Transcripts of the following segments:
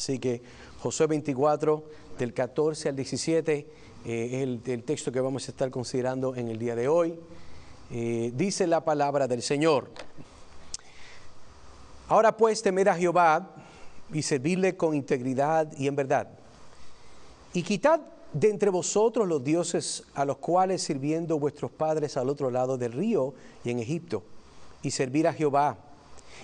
Así que Josué 24, del 14 al 17, es el texto que vamos a estar considerando en el día de hoy. Dice la palabra del Señor. Ahora pues temed a Jehová y servidle con integridad y en verdad. Y quitad de entre vosotros los dioses a los cuales sirviendo vuestros padres al otro lado del río y en Egipto, y servir a Jehová.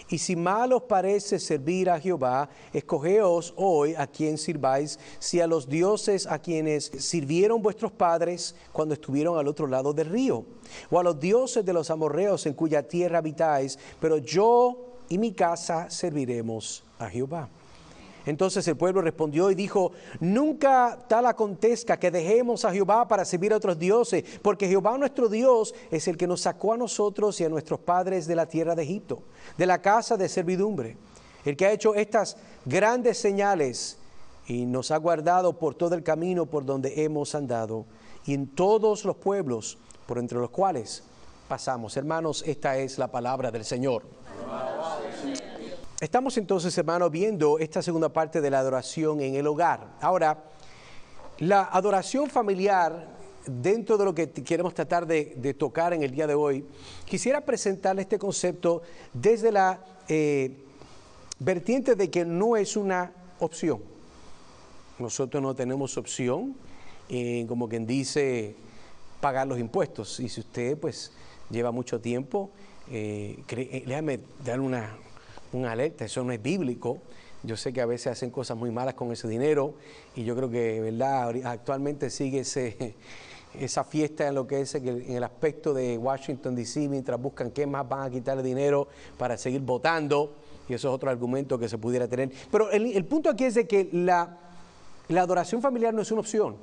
Y si mal os parece servir a Jehová, escogeos hoy a quien sirváis, si a los dioses a quienes sirvieron vuestros padres cuando estuvieron al otro lado del río, o a los dioses de los amorreos en cuya tierra habitáis, pero yo y mi casa serviremos a Jehová. Entonces el pueblo respondió y dijo: nunca tal acontezca que dejemos a Jehová para servir a otros dioses, porque Jehová nuestro Dios es el que nos sacó a nosotros y a nuestros padres de la tierra de Egipto, de la casa de servidumbre, el que ha hecho estas grandes señales y nos ha guardado por todo el camino por donde hemos andado y en todos los pueblos por entre los cuales pasamos. Hermanos, esta es la palabra del Señor. Estamos entonces, hermanos, viendo esta segunda parte de la adoración en el hogar. Ahora, la adoración familiar, dentro de lo que queremos tratar de tocar en el día de hoy, quisiera presentarle este concepto desde la vertiente de que no es una opción. Nosotros no tenemos opción, como quien dice, pagar los impuestos. Y si usted, pues, lleva mucho tiempo, déjame dar una alerta, eso no es bíblico. Yo sé que a veces hacen cosas muy malas con ese dinero y yo creo que, ¿verdad?, actualmente sigue esa fiesta en lo que es en el aspecto de Washington D.C., mientras buscan qué más van a quitarle dinero para seguir votando, y eso es otro argumento que se pudiera tener. Pero el punto aquí es de que la adoración familiar no es una opción.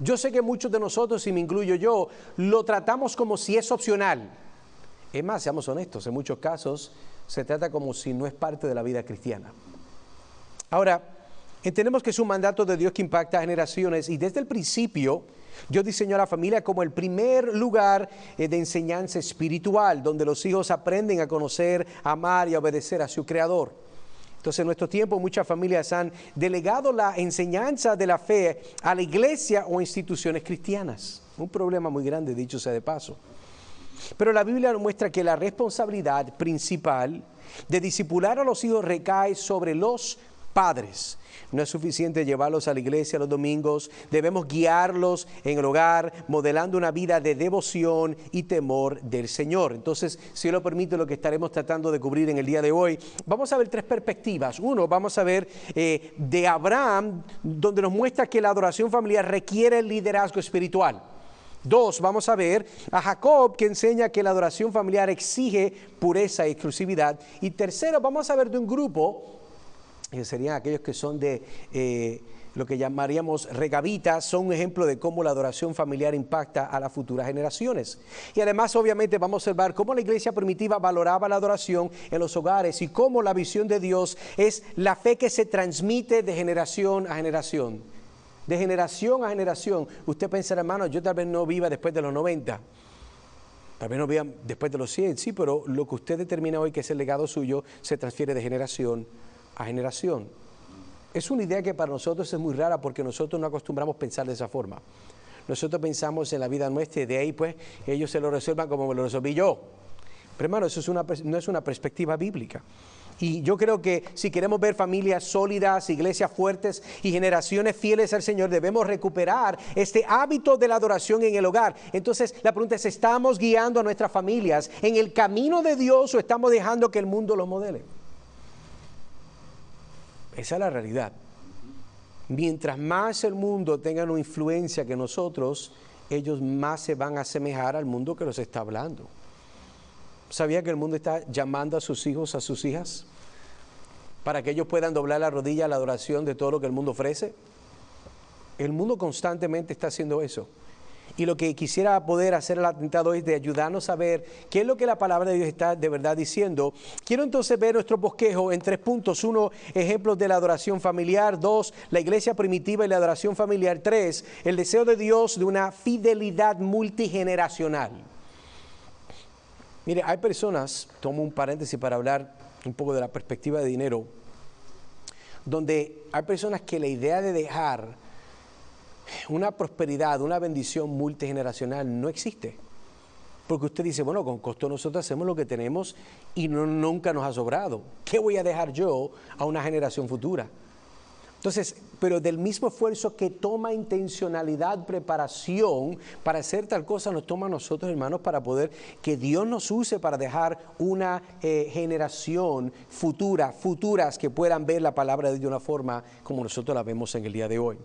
Yo sé que muchos de nosotros, y me incluyo yo, lo tratamos como si es opcional. Es más, seamos honestos, en muchos casos se trata como si no es parte de la vida cristiana. Ahora, entendemos que es un mandato de Dios que impacta a generaciones, y desde el principio Dios diseñó a la familia como el primer lugar de enseñanza espiritual, donde los hijos aprenden a conocer, a amar y a obedecer a su Creador. Entonces, en nuestro tiempo, muchas familias han delegado la enseñanza de la fe a la iglesia o instituciones cristianas. Un problema muy grande, dicho sea de paso. Pero la Biblia nos muestra que la responsabilidad principal de discipular a los hijos recae sobre los padres. No es suficiente llevarlos a la iglesia los domingos, debemos guiarlos en el hogar, modelando una vida de devoción y temor del Señor. Entonces, si Dios lo permite, lo que estaremos tratando de cubrir en el día de hoy, vamos a ver tres perspectivas. Uno, vamos a ver de Abraham, donde nos muestra que la adoración familiar requiere liderazgo espiritual. Dos, vamos a ver a Jacob, que enseña que la adoración familiar exige pureza y exclusividad. Y tercero, vamos a ver de un grupo, que serían aquellos que son de lo que llamaríamos regabitas, son un ejemplo de cómo la adoración familiar impacta a las futuras generaciones. Y además, obviamente, vamos a observar cómo la iglesia primitiva valoraba la adoración en los hogares y cómo la visión de Dios es la fe que se transmite de generación a generación. De generación a generación. Usted pensará, hermano, yo tal vez no viva después de los 90, tal vez no viva después de los 100, sí, pero lo que usted determina hoy que es el legado suyo se transfiere de generación a generación. Es una idea que para nosotros es muy rara porque nosotros no acostumbramos a pensar de esa forma. Nosotros pensamos en la vida nuestra y de ahí pues ellos se lo resuelvan como me lo resolví yo. Pero hermano, eso no es una perspectiva bíblica. Y yo creo que si queremos ver familias sólidas, iglesias fuertes y generaciones fieles al Señor, debemos recuperar este hábito de la adoración en el hogar. Entonces, la pregunta es, ¿estamos guiando a nuestras familias en el camino de Dios o estamos dejando que el mundo los modele? Esa es la realidad. Mientras más el mundo tenga una influencia que nosotros, ellos más se van a asemejar al mundo que los está hablando. ¿Sabía que el mundo está llamando a sus hijos, a sus hijas, para que ellos puedan doblar la rodilla a la adoración de todo lo que el mundo ofrece? El mundo constantemente está haciendo eso. Y lo que quisiera poder hacer el atentado es de ayudarnos a ver qué es lo que la palabra de Dios está de verdad diciendo. Quiero entonces ver nuestro bosquejo en 3 puntos. 1, ejemplos de la adoración familiar. 2, la iglesia primitiva y la adoración familiar. 3, el deseo de Dios de una fidelidad multigeneracional. Mire, hay personas, tomo un paréntesis para hablar un poco de la perspectiva de dinero, donde hay personas que la idea de dejar una prosperidad, una bendición multigeneracional no existe. Porque usted dice, bueno, con costo nosotros hacemos lo que tenemos y nunca nos ha sobrado. ¿Qué voy a dejar yo a una generación futura? Entonces, pero del mismo esfuerzo que toma intencionalidad, preparación para hacer tal cosa, nos toma a nosotros, hermanos, para poder que Dios nos use para dejar una generación futuras que puedan ver la palabra de Dios de una forma como nosotros la vemos en el día de hoy.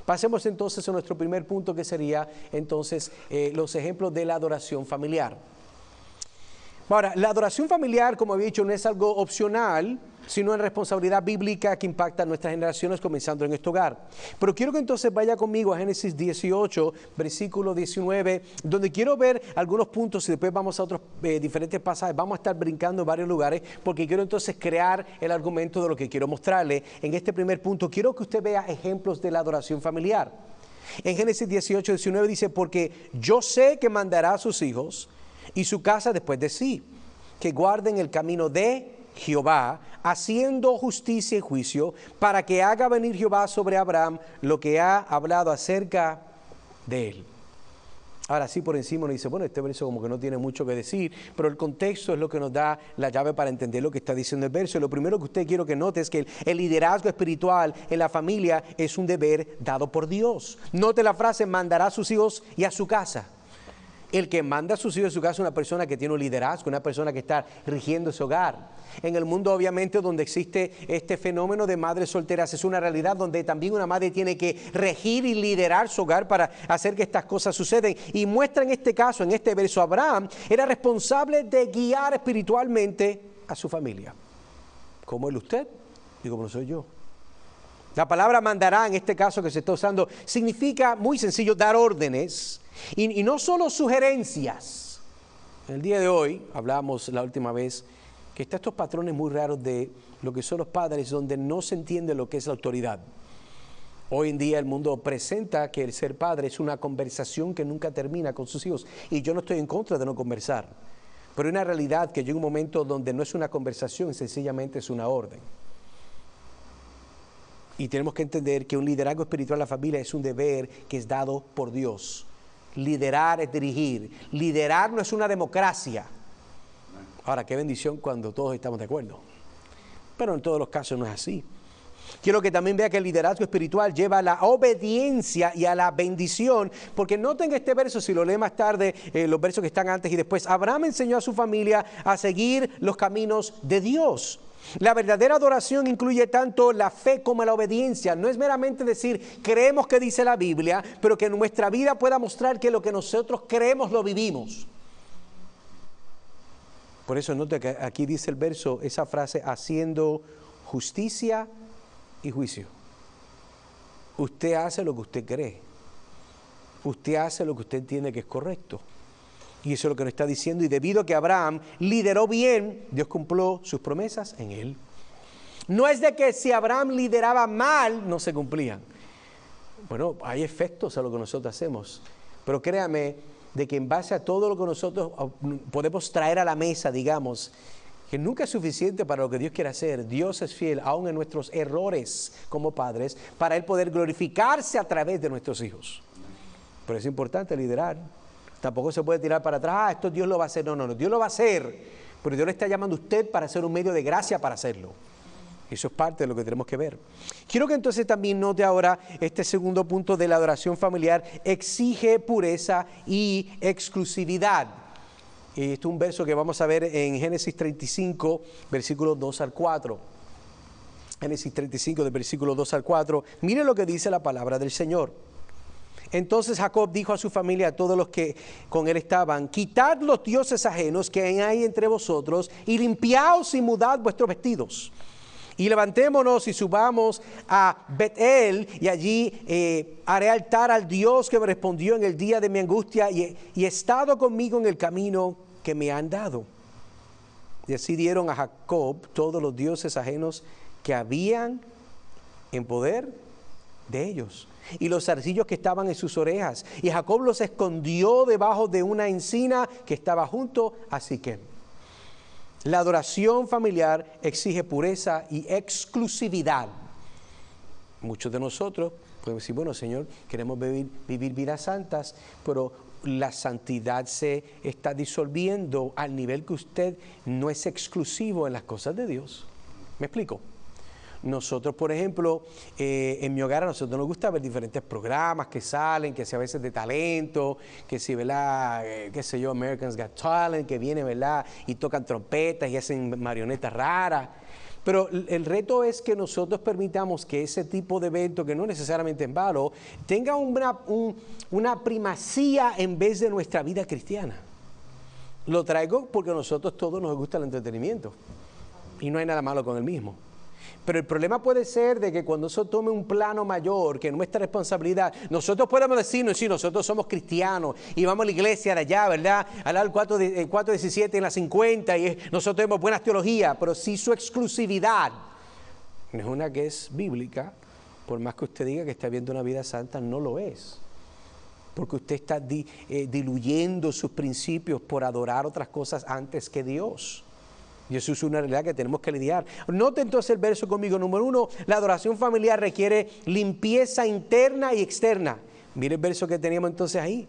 Pasemos entonces a nuestro primer punto, que sería entonces los ejemplos de la adoración familiar. Ahora, la adoración familiar, como había dicho, no es algo opcional, sino una responsabilidad bíblica que impacta a nuestras generaciones, comenzando en este hogar. Pero quiero que entonces vaya conmigo a Génesis 18, versículo 19, donde quiero ver algunos puntos y después vamos a otros diferentes pasajes. Vamos a estar brincando en varios lugares porque quiero entonces crear el argumento de lo que quiero mostrarle. En este primer punto, quiero que usted vea ejemplos de la adoración familiar. En Génesis 18, 19 dice, porque yo sé que mandará a sus hijos y su casa después de sí, que guarden el camino de Jehová, haciendo justicia y juicio, para que haga venir Jehová sobre Abraham lo que ha hablado acerca de él. Ahora sí, por encima uno dice, bueno, este verso como que no tiene mucho que decir, pero el contexto es lo que nos da la llave para entender lo que está diciendo el verso. Y lo primero que usted quiero que note es que el liderazgo espiritual en la familia es un deber dado por Dios. Note la frase, mandará a sus hijos y a su casa. El que manda a sus hijos a su casa es una persona que tiene un liderazgo, una persona que está rigiendo ese hogar. En el mundo, obviamente, donde existe este fenómeno de madres solteras, es una realidad donde también una madre tiene que regir y liderar su hogar para hacer que estas cosas sucedan. Y muestra en este caso, en este verso, Abraham era responsable de guiar espiritualmente a su familia. ¿Cómo es usted? Y como lo soy yo. La palabra mandará, en este caso que se está usando, significa, muy sencillo, dar órdenes. Y no solo sugerencias. En el día de hoy, hablamos la última vez, que están estos patrones muy raros de lo que son los padres, donde no se entiende lo que es la autoridad. Hoy en día el mundo presenta que el ser padre es una conversación que nunca termina con sus hijos. Y yo no estoy en contra de no conversar. Pero hay una realidad que llega un momento donde no es una conversación, sencillamente es una orden. Y tenemos que entender que un liderazgo espiritual en la familia es un deber que es dado por Dios. Liderar es dirigir. Liderar no es una democracia. Ahora, qué bendición cuando todos estamos de acuerdo. Pero en todos los casos no es así. Quiero que también vea que el liderazgo espiritual lleva a la obediencia y a la bendición. Porque noten este verso, si lo lee más tarde, los versos que están antes y después. Abraham enseñó a su familia a seguir los caminos de Dios. La verdadera adoración incluye tanto la fe como la obediencia. No es meramente decir, creemos que dice la Biblia, pero que nuestra vida pueda mostrar que lo que nosotros creemos lo vivimos. Por eso nota que aquí dice el verso, esa frase, haciendo justicia y juicio. Usted hace lo que usted cree. Usted hace lo que usted entiende que es correcto. Y eso es lo que nos está diciendo. Y debido a que Abraham lideró bien, Dios cumplió sus promesas en él. No es de que si Abraham lideraba mal, no se cumplían. Bueno, hay efectos a lo que nosotros hacemos. Pero créame, de que en base a todo lo que nosotros podemos traer a la mesa, digamos, que nunca es suficiente para lo que Dios quiere hacer. Dios es fiel, aún en nuestros errores como padres, para Él poder glorificarse a través de nuestros hijos. Pero es importante liderar. Tampoco se puede tirar para atrás, esto Dios lo va a hacer. No, Dios lo va a hacer, pero Dios le está llamando a usted para ser un medio de gracia para hacerlo. Eso es parte de lo que tenemos que ver. Quiero que entonces también note ahora este segundo punto de la adoración familiar. Exige pureza y exclusividad. Este es un verso que vamos a ver en Génesis 35, versículos 2 al 4. Génesis 35, del versículo 2 al 4. Mire lo que dice la palabra del Señor. Entonces Jacob dijo a su familia, a todos los que con él estaban, quitad los dioses ajenos que hay entre vosotros y limpiaos y mudad vuestros vestidos. Y levantémonos y subamos a Betel y allí haré altar al Dios que me respondió en el día de mi angustia y estado conmigo en el camino que me han dado. Y así dieron a Jacob todos los dioses ajenos que habían en poder de ellos, y los zarcillos que estaban en sus orejas. Y Jacob los escondió debajo de una encina que estaba junto a Siquem. La adoración familiar exige pureza y exclusividad. Muchos de nosotros podemos decir, bueno, Señor, queremos vivir vidas santas, pero la santidad se está disolviendo al nivel que usted no es exclusivo en las cosas de Dios. ¿Me explico? Nosotros, por ejemplo, en mi hogar a nosotros nos gusta ver diferentes programas que salen, que sea a veces de talento, que si, ¿verdad? Qué sé yo, America's Got Talent, que viene, ¿verdad? Y tocan trompetas y hacen marionetas raras. Pero el reto es que nosotros permitamos que ese tipo de evento, que no necesariamente es malo, tenga una primacía en vez de nuestra vida cristiana. Lo traigo porque a nosotros todos nos gusta el entretenimiento y no hay nada malo con el mismo. Pero el problema puede ser de que cuando eso tome un plano mayor, que nuestra responsabilidad, nosotros podemos decirnos, sí, nosotros somos cristianos y vamos a la iglesia de allá, ¿verdad? Al lado del 417 en la 50 y nosotros tenemos buenas teologías, pero si su exclusividad no es una que es bíblica, por más que usted diga que está viviendo una vida santa, no lo es. Porque usted está diluyendo sus principios por adorar otras cosas antes que Dios. Y eso es una realidad que tenemos que lidiar. Note entonces el verso conmigo. Número 1, la adoración familiar requiere limpieza interna y externa. Mire el verso que teníamos entonces ahí.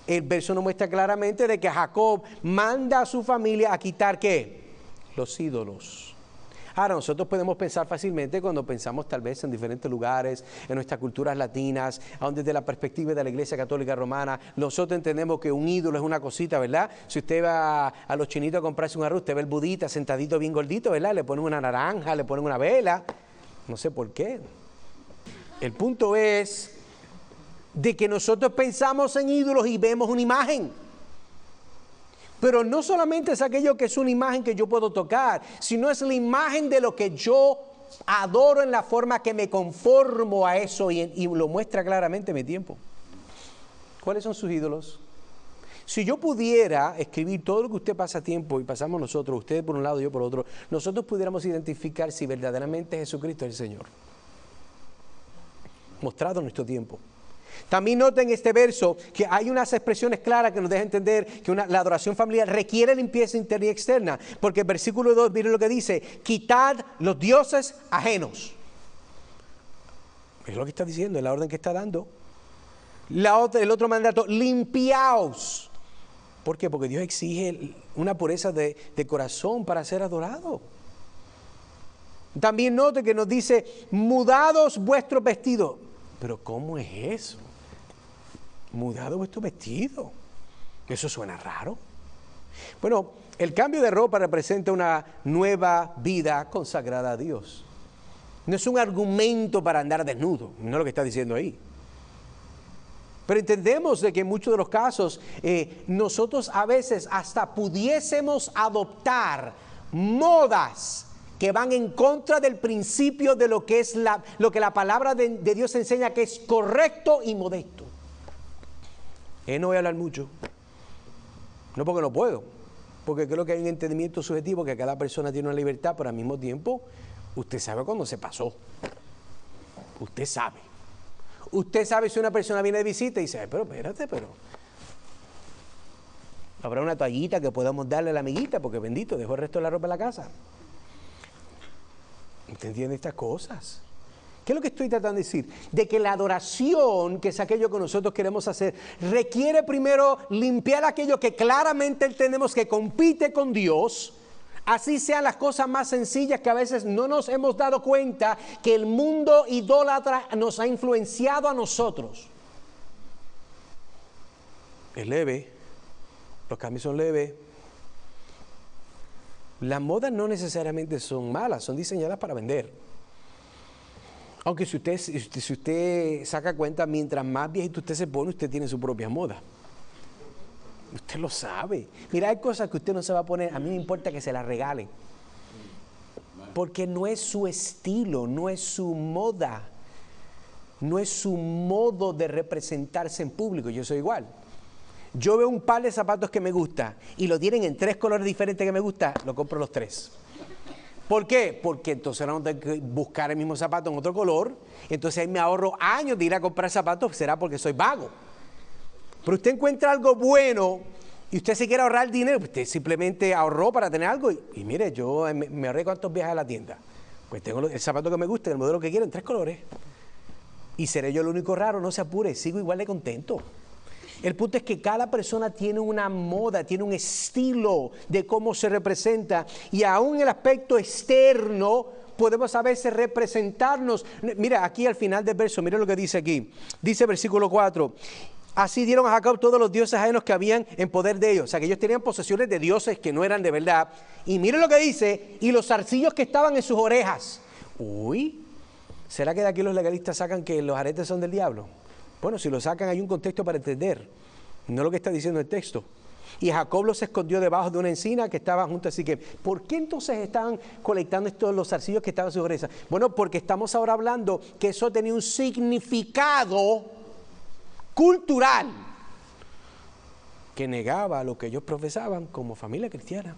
El verso nos muestra claramente de que Jacob manda a su familia a quitar, ¿qué? Los ídolos. Ahora, nosotros podemos pensar fácilmente cuando pensamos tal vez en diferentes lugares, en nuestras culturas latinas, aún desde la perspectiva de la Iglesia Católica Romana, nosotros entendemos que un ídolo es una cosita, ¿verdad? Si usted va a los chinitos a comprarse un arroz, usted ve el budita sentadito bien gordito, ¿verdad? Le ponen una naranja, le ponen una vela, no sé por qué. El punto es de que nosotros pensamos en ídolos y vemos una imagen. Pero no solamente es aquello que es una imagen que yo puedo tocar, sino es la imagen de lo que yo adoro en la forma que me conformo a eso y lo muestra claramente mi tiempo. ¿Cuáles son sus ídolos? Si yo pudiera escribir todo lo que usted pasa tiempo y pasamos nosotros, ustedes por un lado y yo por otro, nosotros pudiéramos identificar si verdaderamente Jesucristo es el Señor. Mostrado en nuestro tiempo. También noten en este verso que hay unas expresiones claras que nos dejan entender que la adoración familiar requiere limpieza interna y externa. Porque el versículo 2, miren lo que dice, quitad los dioses ajenos. Es lo que está diciendo, es la orden que está dando. El otro mandato, limpiaos. ¿Por qué? Porque Dios exige una pureza de corazón para ser adorado. También note que nos dice, mudados vuestros vestidos. Pero ¿cómo es eso? Mudado vuestro vestido. Eso suena raro. Bueno, el cambio de ropa representa una nueva vida consagrada a Dios. No es un argumento para andar desnudo, no es lo que está diciendo ahí. Pero entendemos de que en muchos de los casos nosotros a veces hasta pudiésemos adoptar modas que van en contra del principio de lo que es lo que la palabra de Dios enseña que es correcto y modesto. No voy a hablar mucho, no porque no puedo, porque creo que hay un entendimiento subjetivo que cada persona tiene una libertad, pero al mismo tiempo usted sabe cuándo se pasó. Usted sabe. Usted sabe si una persona viene de visita y dice, pero espérate, habrá una toallita que podamos darle a la amiguita, porque bendito, dejó el resto de la ropa en la casa. ¿Usted entiende estas cosas? ¿Qué es lo que estoy tratando de decir? De que la adoración, que es aquello que nosotros queremos hacer, requiere primero limpiar aquello que claramente entendemos que compite con Dios, así sean las cosas más sencillas que a veces no nos hemos dado cuenta que el mundo idólatra nos ha influenciado a nosotros. Es leve, los cambios son leves. Las modas no necesariamente son malas, son diseñadas para vender. Aunque si usted saca cuenta, mientras más viejito usted se pone, usted tiene su propia moda. Usted lo sabe. Mira, hay cosas que usted no se va a poner, a mí me importa que se las regalen. Porque no es su estilo, no es su moda, no es su modo de representarse en público. Yo soy igual. Yo veo un par de zapatos que me gusta y lo tienen en 3 colores diferentes que me gusta, lo compro los 3. ¿Por qué? Porque entonces ahora no tengo que buscar el mismo zapato en otro color, entonces ahí me ahorro años de ir a comprar zapatos, será porque soy vago. Pero usted encuentra algo bueno y usted se quiere ahorrar dinero, usted simplemente ahorró para tener algo y mire, yo me ahorré cuántos viajes a la tienda. Pues tengo el zapato que me gusta, el modelo que quiero en 3 colores. Y seré yo el único raro, no se apure, sigo igual de contento. El punto es que cada persona tiene una moda, tiene un estilo de cómo se representa, y aún en el aspecto externo podemos a veces representarnos. Mira, aquí al final del verso, mira lo que dice aquí. Dice versículo 4, así dieron a Jacob todos los dioses ajenos que habían en poder de ellos. O sea, que ellos tenían posesiones de dioses que no eran de verdad. Y miren lo que dice, y los zarcillos que estaban en sus orejas. Uy, ¿será que de aquí los legalistas sacan que los aretes son del diablo? Bueno, si lo sacan hay un contexto para entender, no lo que está diciendo el texto. Y Jacob los escondió debajo de una encina que estaba junto a Siquem. ¿Por qué entonces estaban colectando estos los zarcillos que estaban en sus orejas? Bueno, porque estamos ahora hablando que eso tenía un significado cultural que negaba lo que ellos profesaban como familia cristiana.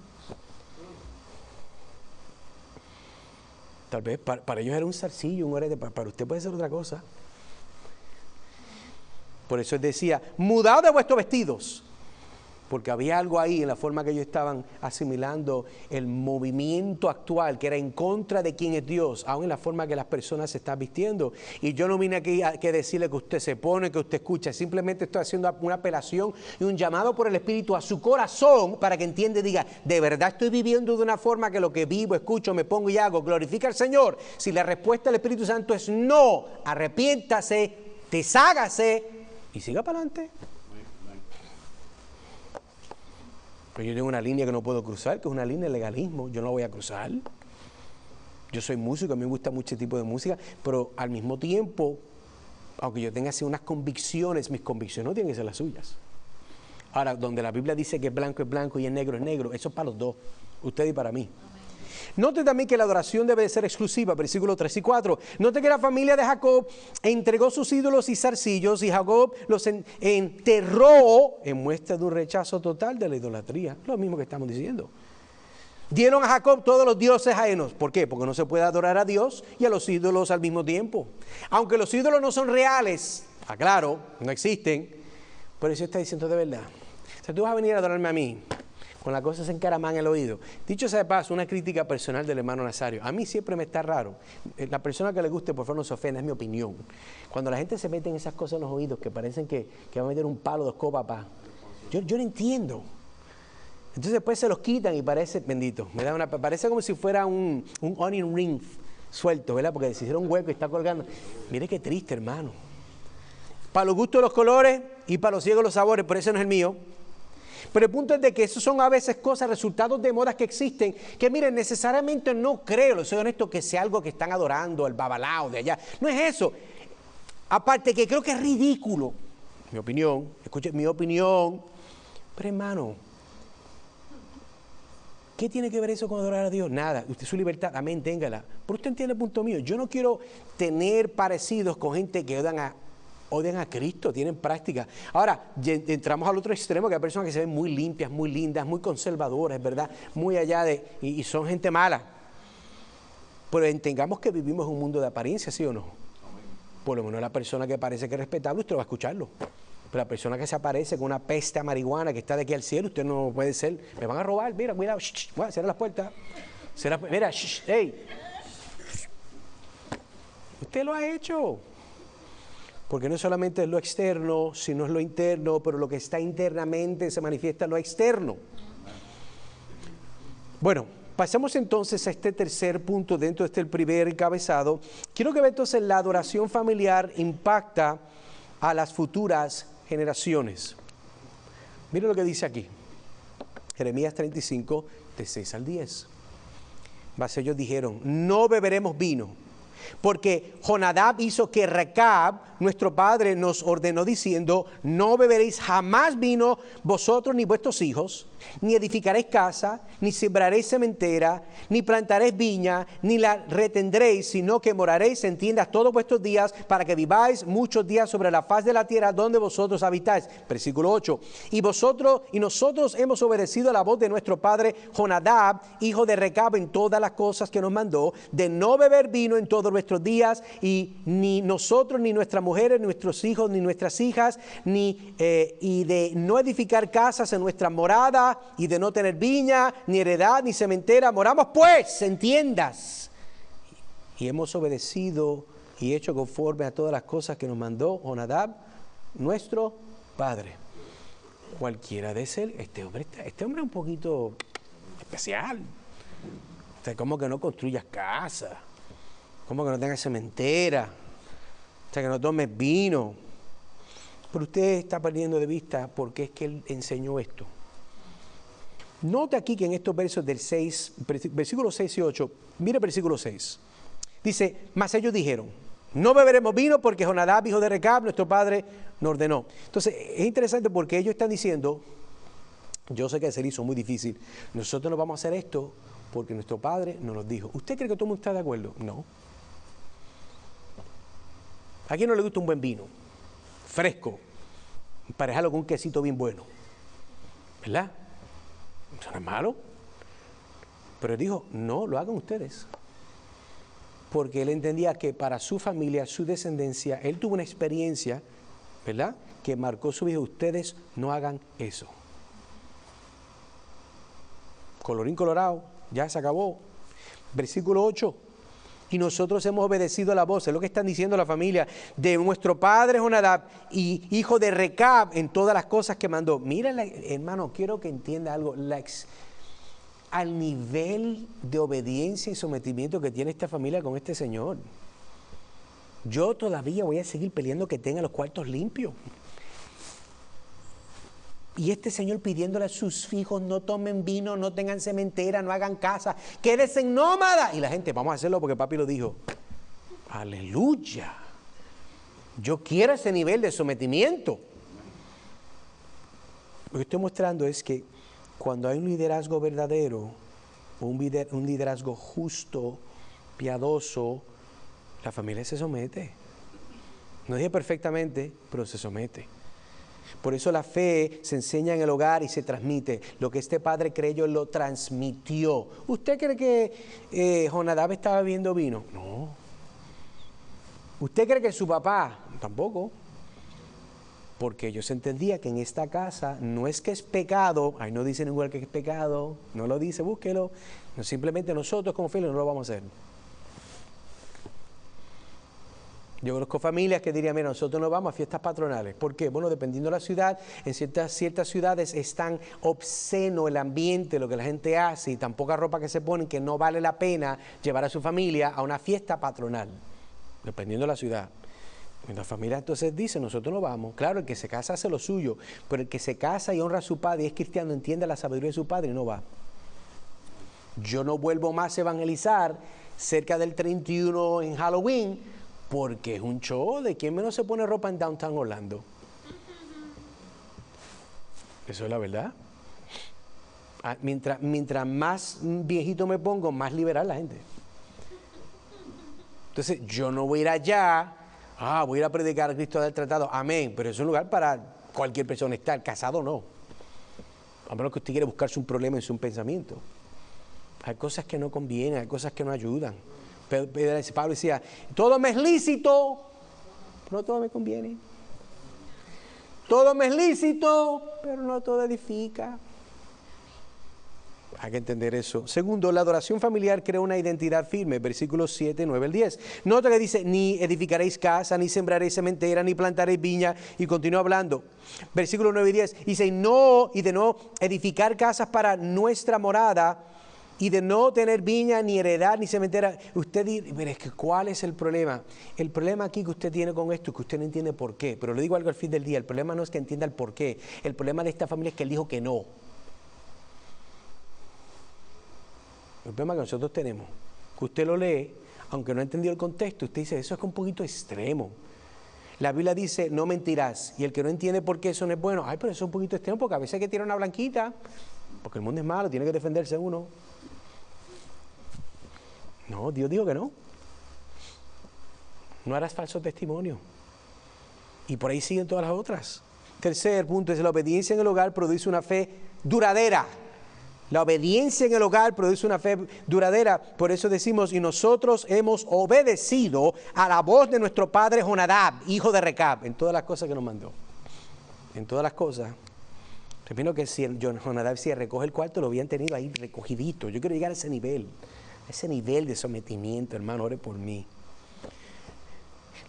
Tal vez para ellos era un zarcillo, un arete, para usted puede ser otra cosa. Por eso él decía, mudad de vuestros vestidos, porque había algo ahí en la forma que ellos estaban asimilando el movimiento actual, que era en contra de quién es Dios, aún en la forma que las personas se están vistiendo. Y yo no vine aquí a decirle que usted se pone, que usted escucha, simplemente estoy haciendo una apelación y un llamado por el Espíritu a su corazón para que entienda y diga, de verdad estoy viviendo de una forma que lo que vivo, escucho, me pongo y hago, glorifica al Señor. Si la respuesta del Espíritu Santo es no, arrepiéntase, deshágase y siga para adelante. Pero yo tengo una línea que no puedo cruzar, que es una línea de legalismo. Yo no la voy a cruzar. Yo soy músico, a mí me gusta mucho tipo de música, pero al mismo tiempo, aunque yo tenga así unas convicciones, mis convicciones no tienen que ser las suyas. Ahora, donde la Biblia dice que es blanco y es negro, eso es para los dos, usted y para mí. Note también que la adoración debe de ser exclusiva, versículos 3 y 4. Note que la familia de Jacob entregó sus ídolos y zarcillos, y Jacob los enterró en muestra de un rechazo total de la idolatría. Lo mismo que estamos diciendo. Dieron a Jacob todos los dioses ajenos. ¿Por qué? Porque no se puede adorar a Dios y a los ídolos al mismo tiempo. Aunque los ídolos no son reales, aclaro, no existen, pero eso está diciendo de verdad. O sea, tú vas a venir a adorarme a mí con las cosas encaraman en el oído. Dicho sea de paso, una crítica personal del hermano Nazario. A mí siempre me está raro. La persona que le guste, por favor, no se ofenda, es mi opinión. Cuando la gente se mete en esas cosas en los oídos, que parecen que va a meter un palo de escoba, yo no entiendo. Entonces después se los quitan y parece, bendito, parece como si fuera un onion ring suelto, ¿verdad? Porque se hicieron un hueco y está colgando. Mire qué triste, hermano. Para los gustos los colores y para los ciegos los sabores, pero ese no es el mío. Pero el punto es de que eso son a veces cosas, resultados de modas que existen, que miren, necesariamente no creo, soy honesto, que sea algo que están adorando, el babalao de allá. No es eso. Aparte que creo que es ridículo, mi opinión, escuche, mi opinión. Pero hermano, ¿qué tiene que ver eso con adorar a Dios? Nada, usted su libertad, amén, téngala. Pero usted entiende el punto mío. Yo no quiero tener parecidos con gente que odian a Cristo, tienen práctica. Ahora, entramos al otro extremo, que hay personas que se ven muy limpias, muy lindas, muy conservadoras, ¿verdad? Muy allá de, y son gente mala. Pero entendamos que vivimos en un mundo de apariencia, ¿sí o no? Por lo menos la persona que parece que es respetable, usted va a escucharlo. Pero la persona que se aparece con una peste a marihuana que está de aquí al cielo, usted no puede ser, me van a robar, mira, cuidado, cierra las puertas. Mira, hey. Usted lo ha hecho. Porque no solamente es lo externo, sino es lo interno, pero lo que está internamente se manifiesta en lo externo. Bueno, pasemos entonces a este tercer punto dentro de este primer encabezado. Quiero que vean entonces la adoración familiar impacta a las futuras generaciones. Miren lo que dice aquí. Jeremías 35, de 6 al 10. Mas ellos dijeron, no beberemos vino. Porque Jonadab hizo que Recab, nuestro padre, nos ordenó diciendo, no beberéis jamás vino vosotros ni vuestros hijos, ni edificaréis casa, ni sembraréis sementera, ni plantaréis viña, ni la retendréis, sino que moraréis en tiendas todos vuestros días, para que viváis muchos días sobre la faz de la tierra donde vosotros habitáis. Versículo 8. Y nosotros hemos obedecido a la voz de nuestro padre Jonadab, hijo de Recab, en todas las cosas que nos mandó, de no beber vino en todos nuestros días, y ni nosotros, ni nuestras mujeres, ni nuestros hijos, ni nuestras hijas, y de no edificar casas en nuestra morada, y de no tener viña, ni heredad, ni cementera. Moramos pues en tiendas, y hemos obedecido y hecho conforme a todas las cosas que nos mandó Jonadab, nuestro padre. Cualquiera de este hombre es un poquito especial. O sea, como que no construyas casa, como que no tengas cementera, o sea, que no tomes vino. Pero usted está perdiendo de vista por qué es que él enseñó esto. Note aquí que en estos versos del 6, versículos 6 y 8, mire el versículo 6. Dice, mas ellos dijeron, no beberemos vino porque Jonadab, hijo de Recab, nuestro padre, nos ordenó. Entonces, es interesante porque ellos están diciendo, yo sé que se le hizo muy difícil, nosotros no vamos a hacer esto porque nuestro padre nos lo dijo. ¿Usted cree que todo el mundo está de acuerdo? No. ¿A quién no le gusta un buen vino? Fresco, emparejalo con un quesito bien bueno, ¿verdad? Eso no es malo. Pero él dijo, no, lo hagan ustedes. Porque él entendía que para su familia, su descendencia, él tuvo una experiencia, ¿verdad?, que marcó su vida. Ustedes no hagan eso. Colorín colorado, ya se acabó. Versículo 8. Y nosotros hemos obedecido la voz, es lo que están diciendo la familia, de nuestro padre Jonadab y hijo de Recab en todas las cosas que mandó. Mira, hermano, quiero que entienda algo. Al nivel de obediencia y sometimiento que tiene esta familia con este señor. Yo todavía voy a seguir peleando que tenga los cuartos limpios. Y este señor pidiéndole a sus hijos, no tomen vino, no tengan cementera, no hagan casa, quédense en nómada. Y la gente, vamos a hacerlo porque papi lo dijo. Aleluya. Yo quiero ese nivel de sometimiento. Lo que estoy mostrando es que cuando hay un liderazgo verdadero, un liderazgo justo, piadoso, la familia se somete. No dije perfectamente, pero se somete. Por eso la fe se enseña en el hogar y se transmite. Lo que este padre creyó lo transmitió. ¿Usted cree que Jonadab estaba bebiendo vino? No. ¿Usted cree que su papá? Tampoco. Porque ellos entendían que en esta casa no es que es pecado, ahí no dice en ningún lugar que es pecado, no lo dice, búsquelo. No, simplemente nosotros como familia no lo vamos a hacer. Yo conozco familias que dirían, mira, nosotros no vamos a fiestas patronales. ¿Por qué? Bueno, dependiendo de la ciudad, en ciertas ciudades es tan obsceno el ambiente, lo que la gente hace y tan poca ropa que se ponen que no vale la pena llevar a su familia a una fiesta patronal, dependiendo de la ciudad. La familia entonces dice, nosotros no vamos. Claro, el que se casa hace lo suyo, pero el que se casa y honra a su padre y es cristiano, entiende la sabiduría de su padre y no va. Yo no vuelvo más a evangelizar cerca del 31 en Halloween, porque es un show de quién menos se pone ropa en Downtown Orlando. Eso es la verdad. Mientras más viejito me pongo, más liberal la gente. Entonces, yo no voy a ir allá, voy a ir a predicar a Cristo del tratado, amén, pero es un lugar para cualquier persona estar, casado no. A menos que usted quiera buscarse un problema en su pensamiento. Hay cosas que no convienen, hay cosas que no ayudan. Pablo decía, todo me es lícito, pero no todo me conviene. Todo me es lícito, pero no todo edifica. Hay que entender eso. Segundo, la adoración familiar crea una identidad firme. Versículos 7, 9 al 10. Nota que dice, ni edificaréis casa, ni sembraréis cementera, ni plantaréis viña. Y continúa hablando. Versículos 9 y 10. Dice, no, y de no edificar casas para nuestra morada, y de no tener viña, ni heredad, ni cementera. Usted dice, pero es que ¿cuál es el problema? El problema aquí que usted tiene con esto es que usted no entiende por qué. Pero le digo algo al fin del día, el problema no es que entienda el por qué. El problema de esta familia es que él dijo que no. El problema que nosotros tenemos, que usted lo lee, aunque no entendió el contexto, usted dice, eso es un poquito extremo. La Biblia dice, no mentirás. Y el que no entiende por qué eso no es bueno, pero eso es un poquito extremo, porque a veces hay que tirar una blanquita, porque el mundo es malo, tiene que defenderse uno. No, Dios dijo que no. No harás falso testimonio. Y por ahí siguen todas las otras. Tercer punto es la obediencia en el hogar produce una fe duradera. La obediencia en el hogar produce una fe duradera. Por eso decimos, y nosotros hemos obedecido a la voz de nuestro padre Jonadab, hijo de Recab, en todas las cosas que nos mandó. En todas las cosas. Repito que si Jonadab si recoge el cuarto, lo habían tenido ahí recogidito. Yo quiero llegar a ese nivel de sometimiento, hermano, ore por mí.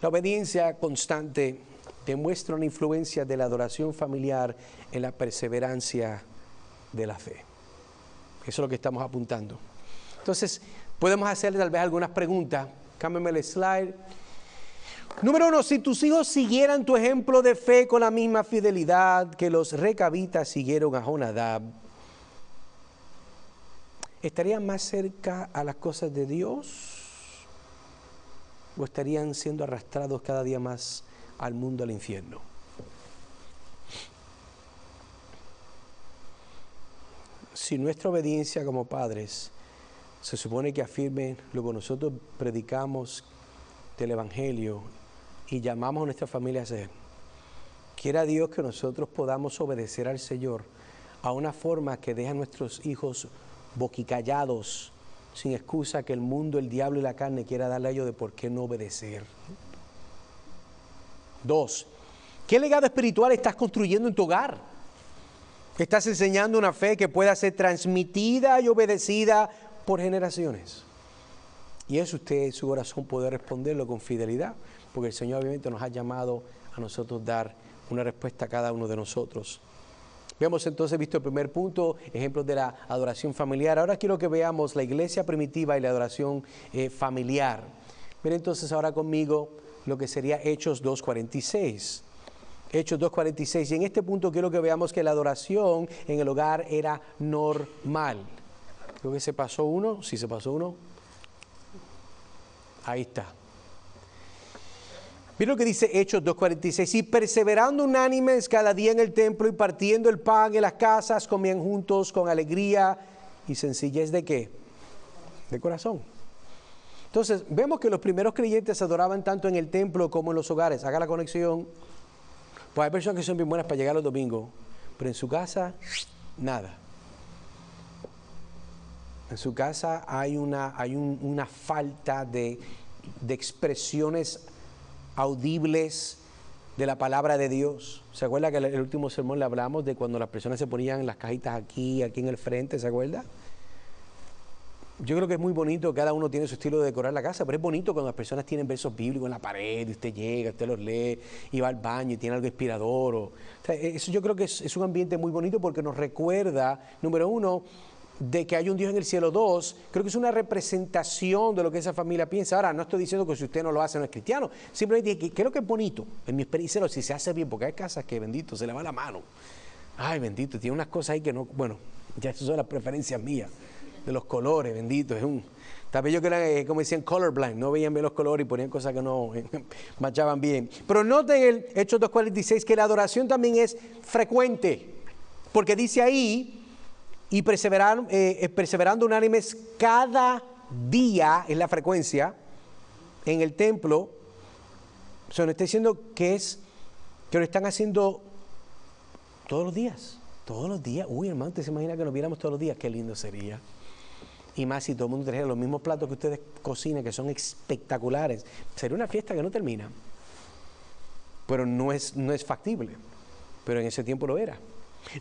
La obediencia constante demuestra una influencia de la adoración familiar en la perseverancia de la fe. Eso es lo que estamos apuntando. Entonces, podemos hacerle tal vez algunas preguntas. Cámbiame el slide. Número 1, si tus hijos siguieran tu ejemplo de fe con la misma fidelidad que los recabitas siguieron a Jonadab, ¿estarían más cerca a las cosas de Dios o estarían siendo arrastrados cada día más al mundo, al infierno? Si nuestra obediencia como padres se supone que afirme lo que nosotros predicamos del Evangelio y llamamos a nuestra familia a hacer, quiera Dios que nosotros podamos obedecer al Señor a una forma que deje a nuestros hijos boquicallados, sin excusa que el mundo, el diablo y la carne quiera darle a ellos de por qué no obedecer. 2, ¿qué legado espiritual estás construyendo en tu hogar? ¿Estás enseñando una fe que pueda ser transmitida y obedecida por generaciones? Y eso usted en su corazón puede responderlo con fidelidad, porque el Señor obviamente nos ha llamado a nosotros dar una respuesta a cada uno de nosotros. Hemos entonces visto el primer punto, ejemplos de la adoración familiar. Ahora quiero que veamos la iglesia primitiva y la adoración familiar. Miren entonces ahora conmigo lo que sería Hechos 2:46. Hechos 2:46. Y en este punto quiero que veamos que la adoración en el hogar era normal. Creo que se pasó uno. Sí, se pasó uno. Ahí está. Mira lo que dice Hechos 2:46. Y perseverando unánimes cada día en el templo y partiendo el pan en las casas, comían juntos con alegría y sencillez ¿de qué? De corazón. Entonces, vemos que los primeros creyentes adoraban tanto en el templo como en los hogares. Haga la conexión. Pues hay personas que son bien buenas para llegar los domingos, pero en su casa, nada. En su casa hay una falta de expresiones audibles de la palabra de Dios. ¿Se acuerda que el último sermón le hablamos de cuando las personas se ponían las cajitas aquí en el frente? ¿Se acuerda? Yo creo que es muy bonito, cada uno tiene su estilo de decorar la casa, pero es bonito cuando las personas tienen versos bíblicos en la pared y usted llega, usted los lee y va al baño y tiene algo inspirador. O sea, eso yo creo que es un ambiente muy bonito porque nos recuerda, número uno, de que hay un Dios en el cielo. 2, creo que es una representación de lo que esa familia piensa. Ahora, no estoy diciendo que si usted no lo hace no es cristiano, simplemente que creo que es bonito, en mi experiencia, si se hace bien, porque hay casas que, bendito, se le va la mano. Ay, bendito, tiene unas cosas ahí que no, bueno, ya esas son las preferencias mías, de los colores, bendito, tal vez yo que era, como decían, colorblind, no veían bien los colores y ponían cosas que no marchaban bien. Pero noten el Hechos 2:46 que la adoración también es frecuente, porque dice ahí, y perseverando unánimes cada día, es la frecuencia, en el templo. O sea, nos está diciendo que lo están haciendo todos los días. Todos los días. Uy, hermano, ¿usted se imagina que nos viéramos todos los días? Qué lindo sería. Y más si todo el mundo trajera los mismos platos que ustedes cocinan, que son espectaculares. Sería una fiesta que no termina. Pero no es factible. Pero en ese tiempo lo era.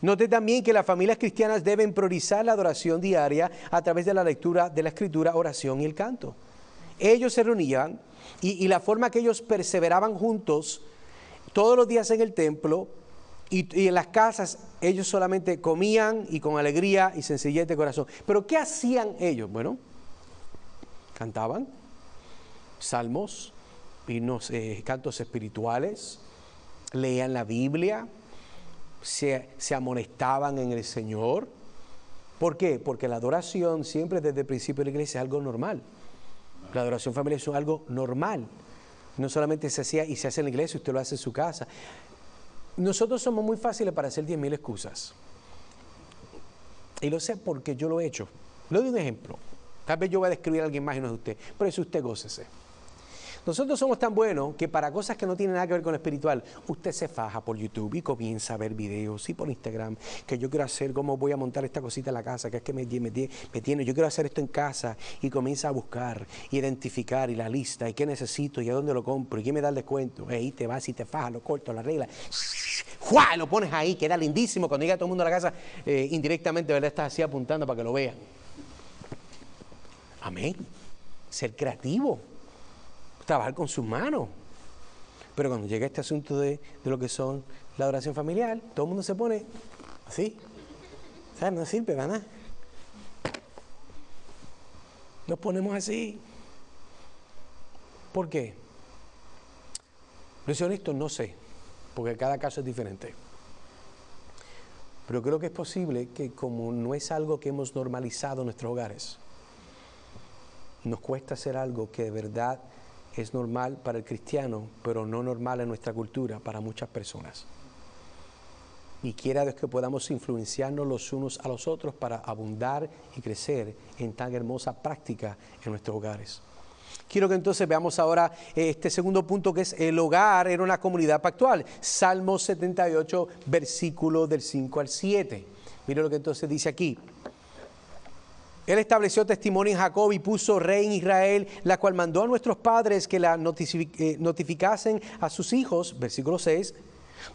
Note también que las familias cristianas deben priorizar la adoración diaria a través de la lectura de la Escritura, oración y el canto. Ellos se reunían y la forma que ellos perseveraban juntos todos los días en el templo y en las casas, ellos solamente comían y con alegría y sencillez de corazón. Pero ¿qué hacían ellos? Bueno, cantaban salmos, himnos, cantos espirituales, leían la Biblia, se amonestaban en el Señor. ¿Por qué? Porque la adoración siempre desde el principio de la iglesia es algo normal. La adoración familiar es algo normal. No solamente se hacía y se hace en la iglesia, usted lo hace en su casa. Nosotros somos muy fáciles para hacer 10,000 excusas. Y lo sé porque yo lo he hecho. Le doy un ejemplo. Tal vez yo voy a describir a alguien más y no es usted, pero eso usted gócese. Nosotros somos tan buenos que para cosas que no tienen nada que ver con lo espiritual, usted se faja por YouTube y comienza a ver videos y por Instagram, que yo quiero hacer, cómo voy a montar esta cosita en la casa, que es que me tiene, yo quiero hacer esto en casa, y comienza a buscar, identificar y la lista, y qué necesito, y a dónde lo compro, y quién me da el descuento. Ahí te vas y te fajas, lo corto, la regla, ¡juá! Lo pones ahí, queda lindísimo. Cuando llega todo el mundo a la casa, indirectamente, ¿verdad? Estás así apuntando para que lo vean. Amén. Ser creativo. Trabajar con sus manos. Pero cuando llega este asunto de lo que son la adoración familiar, todo el mundo se pone así. O sea, no sirve para nada. Nos ponemos así. ¿Por qué? Lo soy honesto, no sé, porque cada caso es diferente. Pero creo que es posible que como no es algo que hemos normalizado en nuestros hogares, nos cuesta hacer algo que de verdad es normal para el cristiano, pero no normal en nuestra cultura para muchas personas. Y quiera Dios que podamos influenciarnos los unos a los otros para abundar y crecer en tan hermosa práctica en nuestros hogares. Quiero que entonces veamos ahora este segundo punto, que es el hogar era una comunidad pactual. Salmo 78, versículo del 5 al 7. Mire lo que entonces dice aquí. Él estableció testimonio en Jacob y puso rey en Israel, la cual mandó a nuestros padres que la notificasen a sus hijos, versículo 6,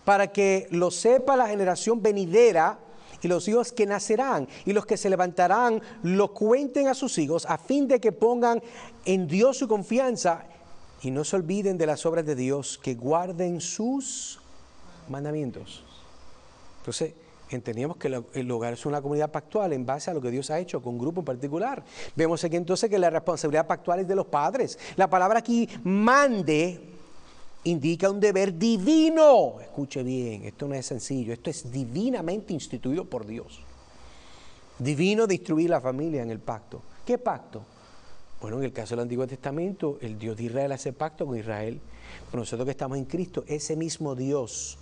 para que lo sepa la generación venidera y los hijos que nacerán y los que se levantarán lo cuenten a sus hijos, a fin de que pongan en Dios su confianza y no se olviden de las obras de Dios, que guarden sus mandamientos. Entonces, entendíamos que el hogar es una comunidad pactual en base a lo que Dios ha hecho con un grupo en particular. Vemos aquí entonces que la responsabilidad pactual es de los padres. La palabra aquí, mande, indica un deber divino. Escuche bien, esto no es sencillo, esto es divinamente instituido por Dios. Divino de instruir la familia en el pacto. ¿Qué pacto? Bueno, en el caso del Antiguo Testamento, el Dios de Israel hace pacto con Israel. Pero nosotros que estamos en Cristo, ese mismo Dios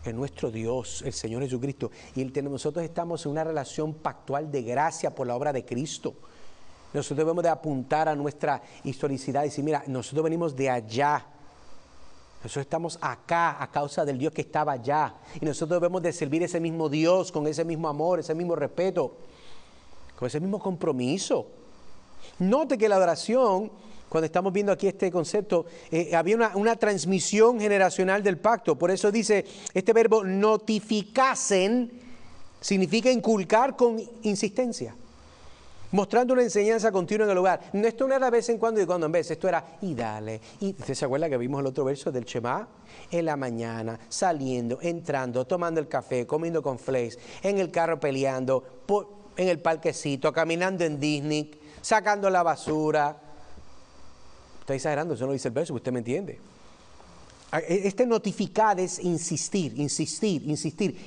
es nuestro Dios, el Señor Jesucristo. Y nosotros estamos en una relación pactual de gracia por la obra de Cristo. Nosotros debemos de apuntar a nuestra historicidad y decir, mira, nosotros venimos de allá. Nosotros estamos acá a causa del Dios que estaba allá. Y nosotros debemos de servir ese mismo Dios con ese mismo amor, ese mismo respeto, con ese mismo compromiso. Note que la adoración, cuando estamos viendo aquí este concepto, había una transmisión generacional del pacto. Por eso dice este verbo notificasen, significa inculcar con insistencia, mostrando una enseñanza continua en el hogar. Esto no era de vez en cuando y cuando en vez, esto era y dale. Y ¿usted se acuerda que vimos el otro verso del Shema? En la mañana, saliendo, entrando, tomando el café, comiendo cornflakes, en el carro peleando, en el parquecito, caminando en Disney, sacando la basura. Está exagerando, eso no dice el verso, usted me entiende. Este notificar es insistir,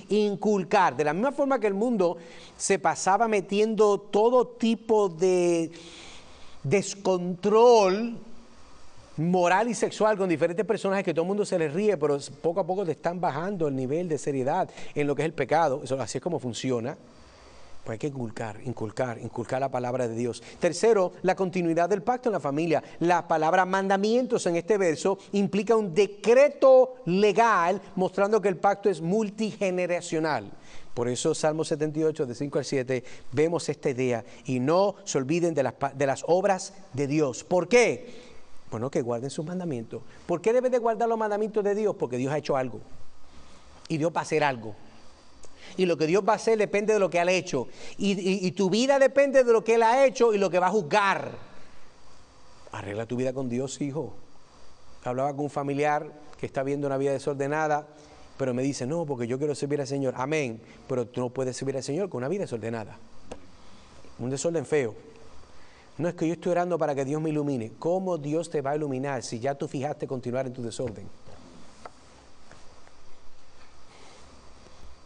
inculcar. De la misma forma que el mundo se pasaba metiendo todo tipo de descontrol moral y sexual con diferentes personajes que todo el mundo se les ríe, pero poco a poco te están bajando el nivel de seriedad en lo que es el pecado. Eso, así es como funciona. Pues hay que inculcar la palabra de Dios. Tercero, la continuidad del pacto en la familia. La palabra mandamientos en este verso implica un decreto legal mostrando que el pacto es multigeneracional. Por eso Salmo 78, de 5 al 7, vemos esta idea. Y no se olviden de las obras de Dios. ¿Por qué? Bueno, que guarden sus mandamientos. ¿Por qué debes de guardar los mandamientos de Dios? Porque Dios ha hecho algo. Y Dios va a hacer algo. Y lo que Dios va a hacer depende de lo que Él ha hecho. Y tu vida depende de lo que Él ha hecho y lo que va a juzgar. Arregla tu vida con Dios, hijo. Hablaba con un familiar que está viendo una vida desordenada, pero me dice, no, porque yo quiero servir al Señor. Amén. Pero tú no puedes servir al Señor con una vida desordenada. Un desorden feo. No es que yo estoy orando para que Dios me ilumine. ¿Cómo Dios te va a iluminar si ya tú fijaste continuar en tu desorden?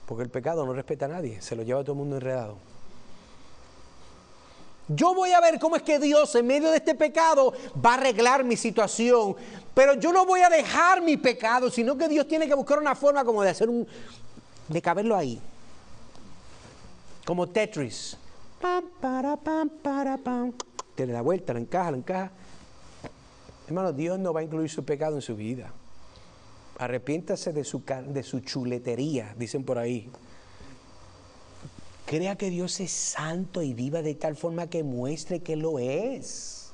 Porque el pecado no respeta a nadie, se lo lleva a todo el mundo enredado. Yo voy a ver cómo es que Dios en medio de este pecado va a arreglar mi situación, pero yo no voy a dejar mi pecado, sino que Dios tiene que buscar una forma como de de caberlo ahí. Como Tetris. Pam, para, pam, para, pam. Te le da vuelta, lo encaja. Hermano, Dios no va a incluir su pecado en su vida. Arrepiéntase de su chuletería, dicen por ahí. Crea que Dios es santo y viva de tal forma que muestre que lo es.